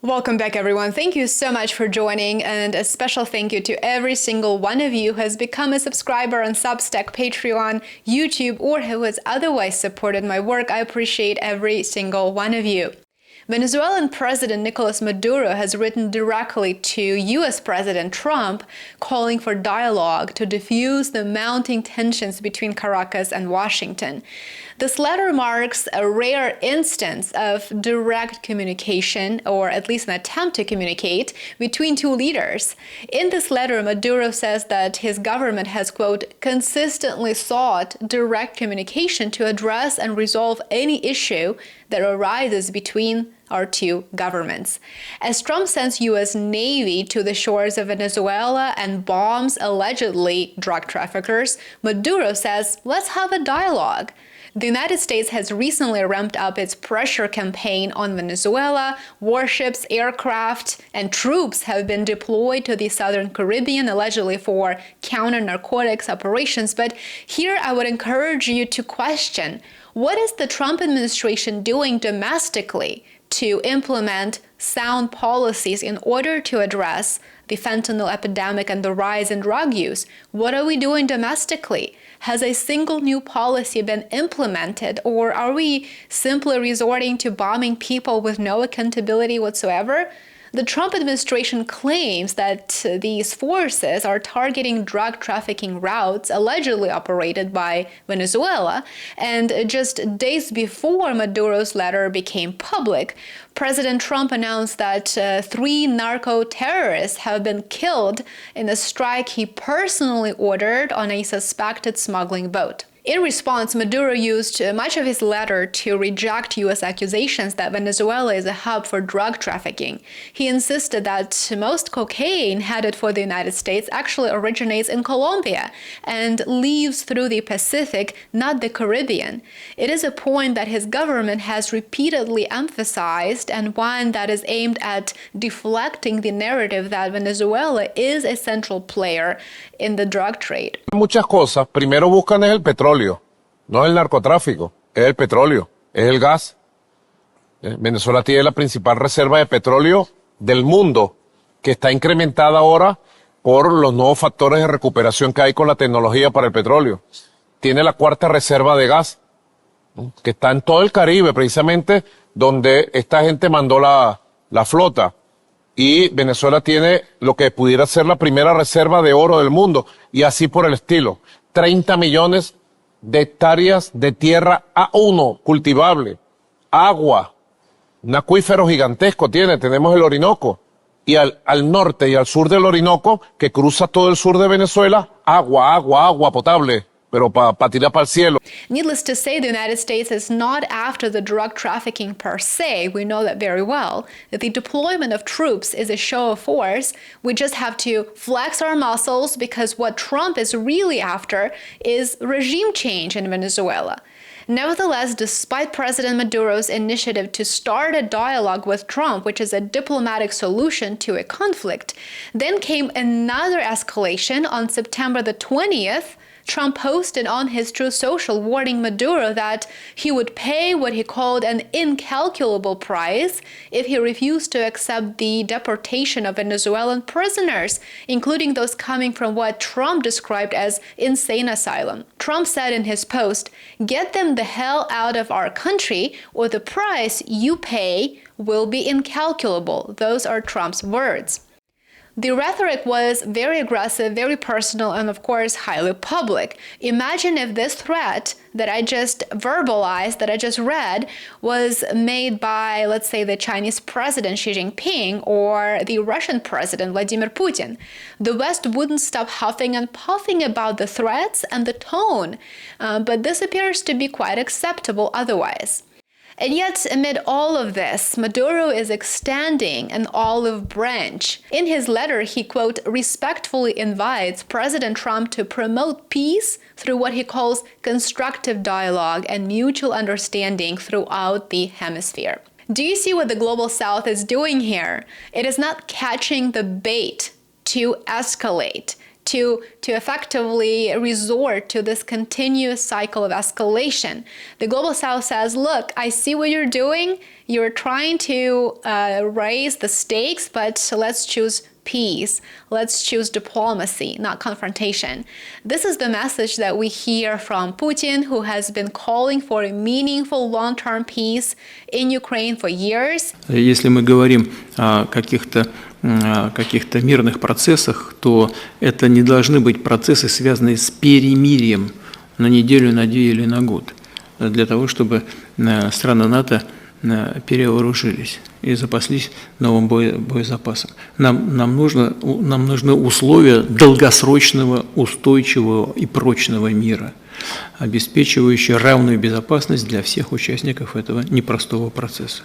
Welcome back, everyone. Thank you so much for joining, and a special thank you to every single one of you who has become a subscriber on Substack, Patreon, YouTube, or who has otherwise supported my work. I appreciate every single one of you. Venezuelan President Nicolas Maduro has written directly to US President Trump, calling for dialogue to diffuse the mounting tensions between Caracas and Washington. This letter marks a rare instance of direct communication, or at least an attempt to communicate, between two leaders. In this letter, Maduro says that his government has, quote, consistently sought direct communication to address and resolve any issue that arises between our two governments. As Trump sends U.S. Navy to the shores of Venezuela and bombs allegedly drug traffickers, Maduro says, let's have a dialogue. The United States has recently ramped up its pressure campaign on Venezuela. Warships, aircraft, and troops have been deployed to the Southern Caribbean, allegedly for counter-narcotics operations. But here I would encourage you to question, what is the Trump administration doing domestically to implement sound policies in order to address the fentanyl epidemic and the rise in drug use? What are we doing domestically? Has a single new policy been implemented, or are we simply resorting to bombing people with no accountability whatsoever? The Trump administration claims that these forces are targeting drug trafficking routes allegedly operated by Venezuela. And just days before Maduro's letter became public, President Trump announced that 3 narco-terrorists have been killed in a strike he personally ordered on a suspected smuggling boat. In response, Maduro used much of his letter to reject U.S. accusations that Venezuela is a hub for drug trafficking. He insisted that most cocaine headed for the United States actually originates in Colombia and leaves through the Pacific, not the Caribbean. It is a point that his government has repeatedly emphasized, and one that is aimed at deflecting the narrative that Venezuela is a central player in the drug trade. Muchas cosas. Primero buscan es el petróleo, no el narcotráfico, es el petróleo, es el gas. Venezuela tiene la principal reserva de petróleo del mundo, que está incrementada ahora por los nuevos factores de recuperación que hay con la tecnología para el petróleo. Tiene la 4ª reserva de gas, que está en todo el Caribe, precisamente donde esta gente mandó la flota. Y Venezuela tiene lo que pudiera ser la primera reserva de oro del mundo, y así por el estilo. 30 millones de hectáreas de tierra A1 cultivable, agua, un acuífero gigantesco tenemos el Orinoco, y al norte y al sur del Orinoco, que cruza todo el sur de Venezuela, agua potable, pero para tirar para el cielo. Needless to say, the United States is not after the drug trafficking per se. We know that very well. The deployment of troops is a show of force. We just have to flex our muscles, because what Trump is really after is regime change in Venezuela. Nevertheless, despite President Maduro's initiative to start a dialogue with Trump, which is a diplomatic solution to a conflict, then came another escalation on September the 20th. Trump posted on his TruthSocial warning Maduro that he would pay what he called an incalculable price if he refused to accept the deportation of Venezuelan prisoners, including those coming from what Trump described as insane asylum. Trump said in his post, "Get them the hell out of our country, or the price you pay will be incalculable." Those are Trump's words. The rhetoric was very aggressive, very personal, and of course, highly public. Imagine if this threat that I just verbalized, that I just read, was made by, let's say, the Chinese President Xi Jinping or the Russian President Vladimir Putin. The West wouldn't stop huffing and puffing about the threats and the tone, but this appears to be quite acceptable otherwise. And yet, amid all of this, Maduro is extending an olive branch. In his letter, he, quote, respectfully invites President Trump to promote peace through what he calls constructive dialogue and mutual understanding throughout the hemisphere. Do you see what the Global South is doing here? It is not catching the bait to escalate, to effectively resort to this continuous cycle of escalation. The Global South says, look, I see what you're doing. You're trying to raise the stakes, but let's choose peace. Let's choose diplomacy, not confrontation. This is the message that we hear from Putin, who has been calling for a meaningful long-term peace in Ukraine for years. Если мы говорим о каких-то мирных процессах, то это не должны быть процессы, связанные с перемирием на неделю, на 2 или на год, для того, чтобы страны НАТО перевооружились и запаслись новым боезапасом. Нам нужны условия долгосрочного, устойчивого и прочного мира, обеспечивающие равную безопасность для всех участников этого непростого процесса.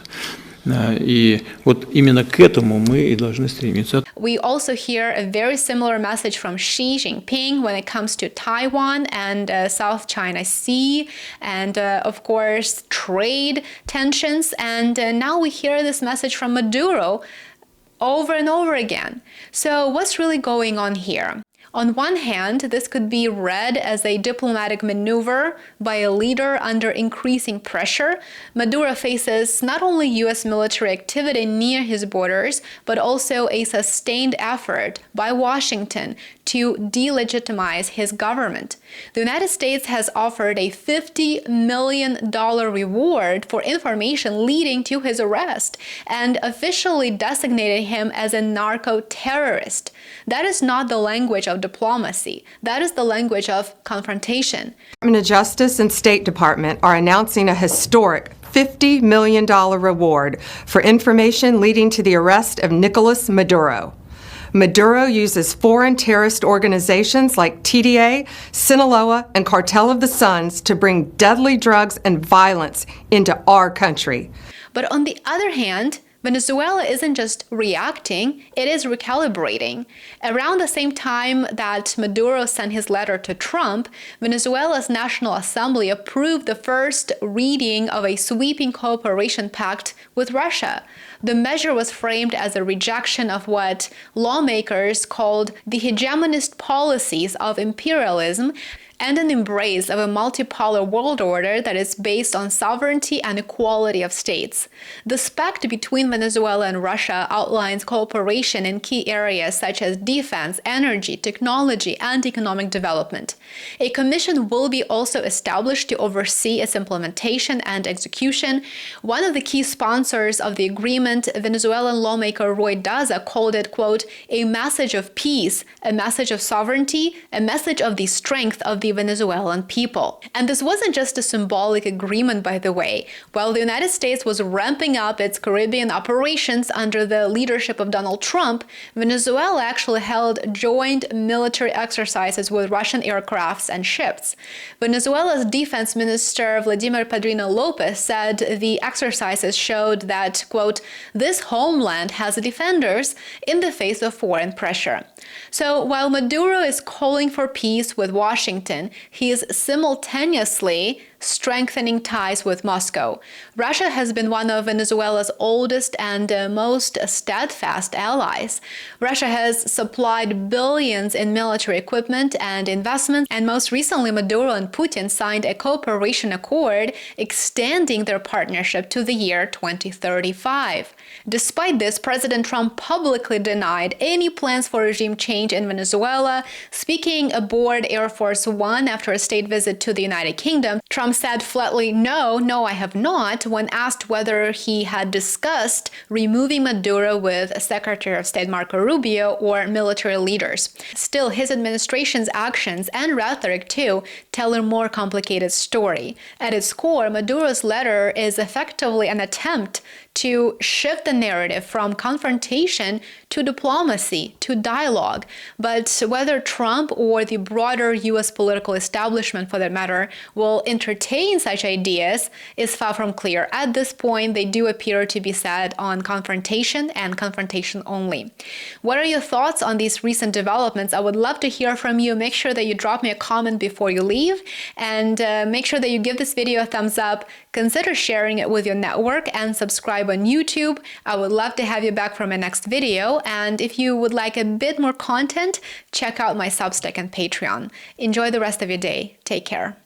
И вот именно к этому мы и должны стремиться. We also hear a very similar message from Xi Jinping when it comes to Taiwan and South China Sea and, of course, trade tensions. And now we hear this message from Maduro over and over again. So what's really going on here? On one hand, this could be read as a diplomatic maneuver by a leader under increasing pressure. Maduro faces not only U.S. military activity near his borders, but also a sustained effort by Washington to delegitimize his government. The United States has offered a $50 million reward for information leading to his arrest and officially designated him as a narco-terrorist. That is not the language of diplomacy. That is the language of confrontation. The Department of Justice and State Department are announcing a historic $50 million reward for information leading to the arrest of Nicolas Maduro. Maduro uses foreign terrorist organizations like TDA, Sinaloa, and Cartel of the Suns to bring deadly drugs and violence into our country. But on the other hand, Venezuela isn't just reacting, it is recalibrating. Around the same time that Maduro sent his letter to Trump, Venezuela's National Assembly approved the first reading of a sweeping cooperation pact with Russia. The measure was framed as a rejection of what lawmakers called the hegemonist policies of imperialism and an embrace of a multipolar world order that is based on sovereignty and equality of states. The pact between Venezuela and Russia outlines cooperation in key areas such as defense, energy, technology, and economic development. A commission will be also established to oversee its implementation and execution. One of the key sponsors of the agreement, Venezuelan lawmaker Roy Daza, called it, quote, a message of peace, a message of sovereignty, a message of the strength of the Venezuelan people. And this wasn't just a symbolic agreement, by the way. While the United States was ramping up its Caribbean operations under the leadership of Donald Trump, Venezuela actually held joint military exercises with Russian aircrafts and ships. Venezuela's defense minister Vladimir Padrino Lopez said the exercises showed that, quote, this homeland has defenders in the face of foreign pressure. So while Maduro is calling for peace with Washington, he is simultaneously strengthening ties with Moscow. Russia has been one of Venezuela's oldest and most steadfast allies. Russia has supplied billions in military equipment and investments, and most recently Maduro and Putin signed a cooperation accord extending their partnership to the year 2035. Despite this, President Trump publicly denied any plans for regime change in Venezuela. Speaking aboard Air Force One after a state visit to the United Kingdom, Trump said flatly, no, I have not, when asked whether he had discussed removing Maduro with Secretary of State Marco Rubio or military leaders. Still, his administration's actions and rhetoric, too, tell a more complicated story. At its core, Maduro's letter is effectively an attempt to shift the narrative from confrontation to diplomacy, to dialogue. But whether Trump or the broader U.S. political establishment, for that matter, will entertain entertain such ideas is far from clear. At this point, they do appear to be set on confrontation and confrontation only. What are your thoughts on these recent developments? I would love to hear from you. Make sure that you drop me a comment before you leave, and make sure that you give this video a thumbs up. Consider sharing it with your network and subscribe on YouTube. I would love to have you back for my next video. And if you would like a bit more content, check out my Substack and Patreon. Enjoy the rest of your day. Take care.